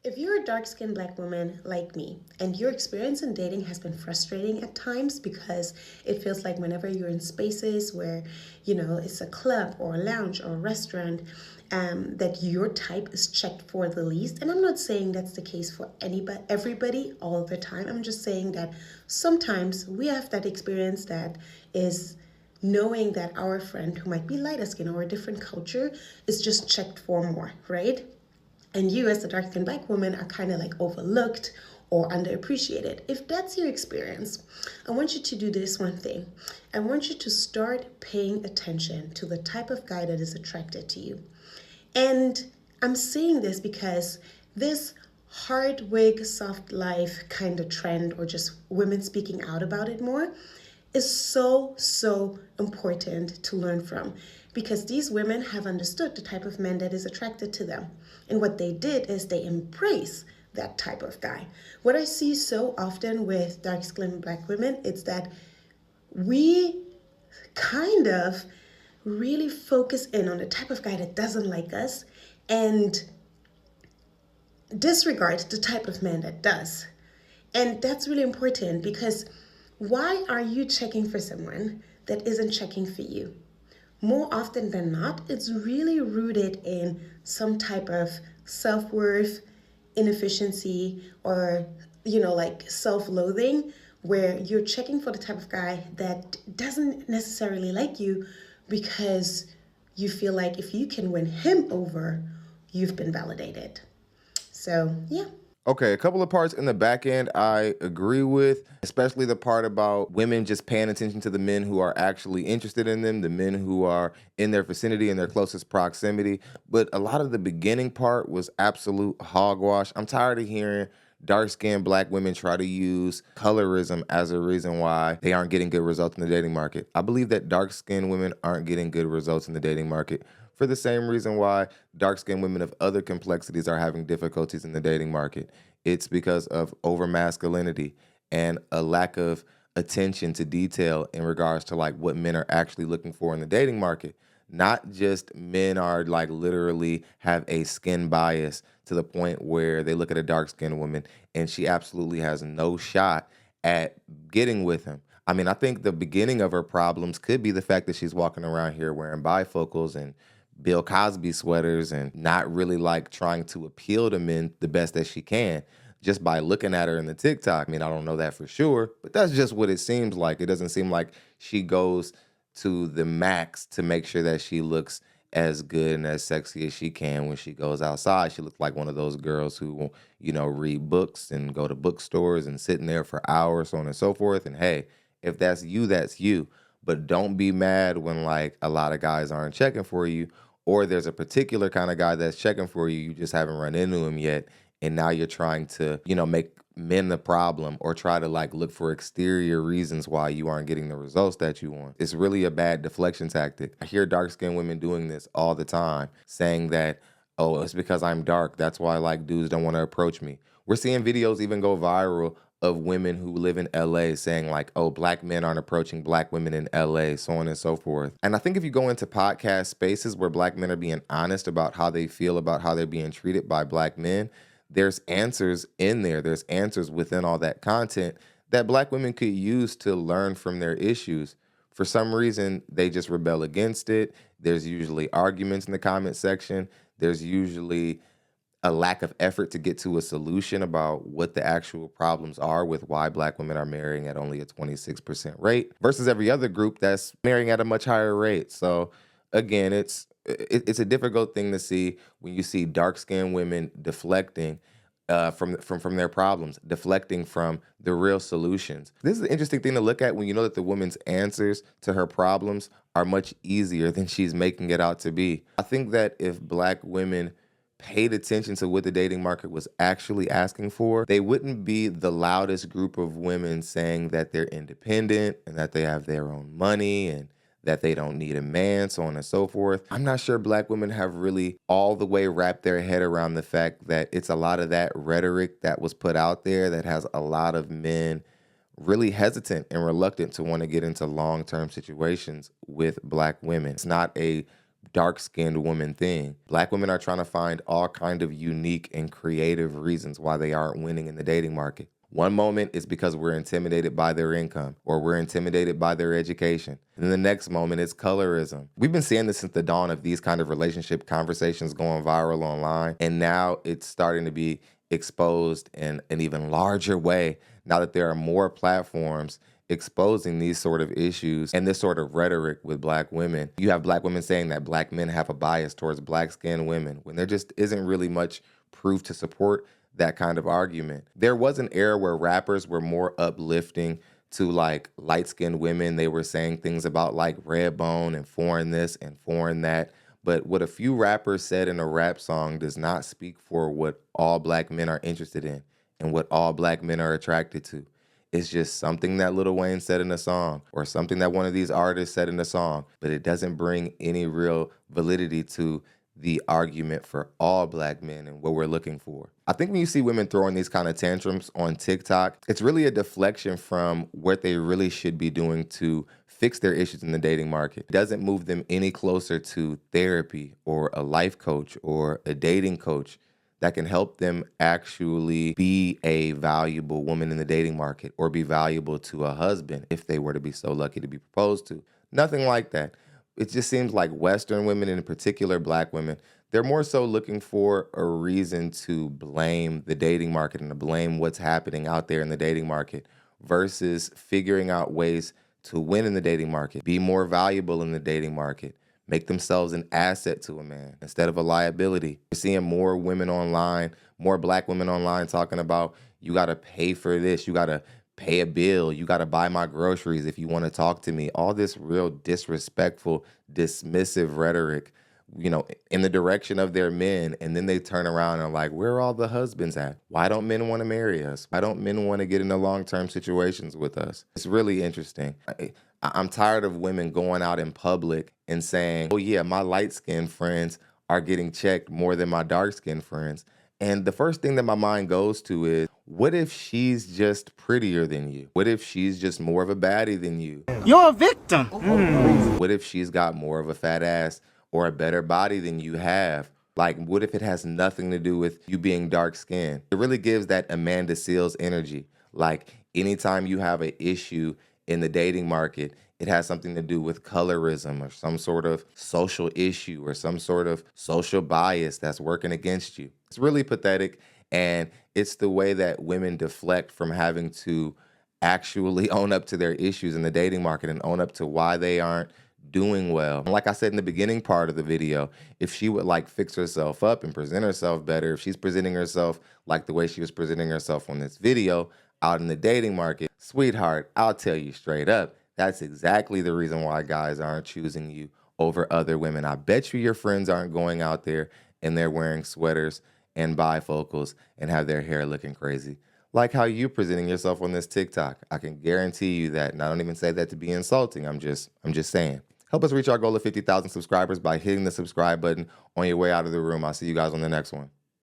If you're a dark-skinned black woman like me, and your experience in dating has been frustrating at times because it feels like whenever you're in spaces where, it's a club or a lounge or a restaurant, that your type is checked for the least. And I'm not saying that's the case for anybody, everybody, all the time. I'm just saying that sometimes we have that experience that is knowing that our friend who might be lighter skin or a different culture is just checked for more, right? And you as a dark skinned black woman are kind of like overlooked or underappreciated. If that's your experience, I want you to do this one thing. I want you to start paying attention to the type of guy that is attracted to you. And I'm saying this because this hard wig, soft life kind of trend, or just women speaking out about it more, is so important to learn from, because these women have understood the type of man that is attracted to them. And what they did is they embrace that type of guy. What I see so often with dark skinned black women is that we kind of really focus in on the type of guy that doesn't like us and disregard the type of man that does. And that's really important, because why are you checking for someone that isn't checking for you? More often than not, it's really rooted in some type of self-worth, inefficiency, or, like self-loathing, where you're checking for the type of guy that doesn't necessarily like you because you feel like if you can win him over, you've been validated. So, yeah. Okay, a couple of parts in the back end I agree with, especially the part about women just paying attention to the men who are actually interested in them, the men who are in their vicinity, in their closest proximity. But a lot of the beginning part was absolute hogwash. I'm tired of hearing dark-skinned black women try to use colorism as a reason why they aren't getting good results in the dating market. I believe that dark-skinned women aren't getting good results in the dating market for the same reason why dark-skinned women of other complexities are having difficulties in the dating market. It's because of over masculinity and a lack of attention to detail in regards to like what men are actually looking for in the dating market. Not just men are like literally have a skin bias to the point where they look at a dark skinned woman and she absolutely has no shot at getting with him. I mean, I think the beginning of her problems could be the fact that she's walking around here wearing bifocals and Bill Cosby sweaters and not really like trying to appeal to men the best that she can just by looking at her in the TikTok. I mean, I don't know that for sure, but that's just what it seems like. It doesn't seem like she goes to the max to make sure that she looks as good and as sexy as she can when she goes outside. She looks like one of those girls who, read books and go to bookstores and sitting there for hours, so on and so forth. And hey, if that's you, that's you. But don't be mad when like a lot of guys aren't checking for you, or there's a particular kind of guy that's checking for you, you just haven't run into him yet, and now you're trying to, make men the problem or try to like look for exterior reasons why you aren't getting the results that you want. It's really a bad deflection tactic. I hear dark-skinned women doing this all the time, saying that, oh, it's because I'm dark, that's why like dudes don't want to approach me. We're seeing videos even go viral of women who live in LA saying like, oh, black men aren't approaching black women in LA, so on and so forth. And I think if you go into podcast spaces where black men are being honest about how they feel about how they're being treated by black men, there's answers in there. There's answers within all that content that black women could use to learn from their issues. For some reason, they just rebel against it. There's usually arguments in the comment section. There's usually a lack of effort to get to a solution about what the actual problems are with why black women are marrying at only a 26% rate versus every other group that's marrying at a much higher rate. So again, it's a difficult thing to see when you see dark-skinned women deflecting from their problems, deflecting from the real solutions. This is an interesting thing to look at when you know that the woman's answers to her problems are much easier than she's making it out to be. I think that if black women paid attention to what the dating market was actually asking for, they wouldn't be the loudest group of women saying that they're independent and that they have their own money and that they don't need a man, so on and so forth. I'm not sure black women have really all the way wrapped their head around the fact that it's a lot of that rhetoric that was put out there that has a lot of men really hesitant and reluctant to want to get into long-term situations with black women. It's not a dark-skinned woman thing. Black women are trying to find all kind of unique and creative reasons why they aren't winning in the dating market. One moment is because we're intimidated by their income or we're intimidated by their education. And then the next moment is colorism. We've been seeing this since the dawn of these kind of relationship conversations going viral online. And now it's starting to be exposed in an even larger way now that there are more platforms exposing these sort of issues and this sort of rhetoric with Black women. You have Black women saying that Black men have a bias towards black-skinned women when there just isn't really much proof to support that kind of argument. There was an era where rappers were more uplifting to like light-skinned women. They were saying things about like red bone and foreign this and foreign that. But what a few rappers said in a rap song does not speak for what all Black men are interested in and what all Black men are attracted to. It's just something that Lil Wayne said in a song or something that one of these artists said in a song, but it doesn't bring any real validity to the argument for all Black men and what we're looking for. I think when you see women throwing these kind of tantrums on TikTok, it's really a deflection from what they really should be doing to fix their issues in the dating market. It doesn't move them any closer to therapy or a life coach or a dating coach that can help them actually be a valuable woman in the dating market or be valuable to a husband if they were to be so lucky to be proposed to. Nothing like that. It just seems like Western women, in particular Black women, they're more so looking for a reason to blame the dating market and to blame what's happening out there in the dating market versus figuring out ways to win in the dating market, be more valuable in the dating market, make themselves an asset to a man instead of a liability. We're seeing more women online, more Black women online talking about you got to pay for this, you got to pay a bill, you got to buy my groceries if you want to talk to me. All this real disrespectful, dismissive rhetoric, you know, in the direction of their men. And then they turn around and are like, where are all the husbands at? Why don't men want to marry us? Why don't men want to get into long-term situations with us? It's really interesting. I'm tired of women going out in public and saying, oh yeah, my light-skinned friends are getting checked more than my dark-skinned friends. And the first thing that my mind goes to is, what if she's just prettier than you? What if she's just more of a baddie than you? You're a victim. What if she's got more of a fat ass or a better body than you have? Like, what if it has nothing to do with you being dark-skinned? It really gives that Amanda Seales energy. Like, anytime you have an issue in the dating market, it has something to do with colorism or some sort of social issue or some sort of social bias that's working against you. It's really pathetic, and it's the way that women deflect from having to actually own up to their issues in the dating market and own up to why they aren't doing well. And like I said in the beginning part of the video, if she would like fix herself up and present herself better, if she's presenting herself like the way she was presenting herself on this video out in the dating market, sweetheart, I'll tell you straight up, that's exactly the reason why guys aren't choosing you over other women. I bet you your friends aren't going out there and they're wearing sweaters and bifocals and have their hair looking crazy. Like how you presenting yourself on this TikTok. I can guarantee you that, and I don't even say that to be insulting. I'm just saying. Help us reach our goal of 50,000 subscribers by hitting the subscribe button on your way out of the room. I'll see you guys on the next one.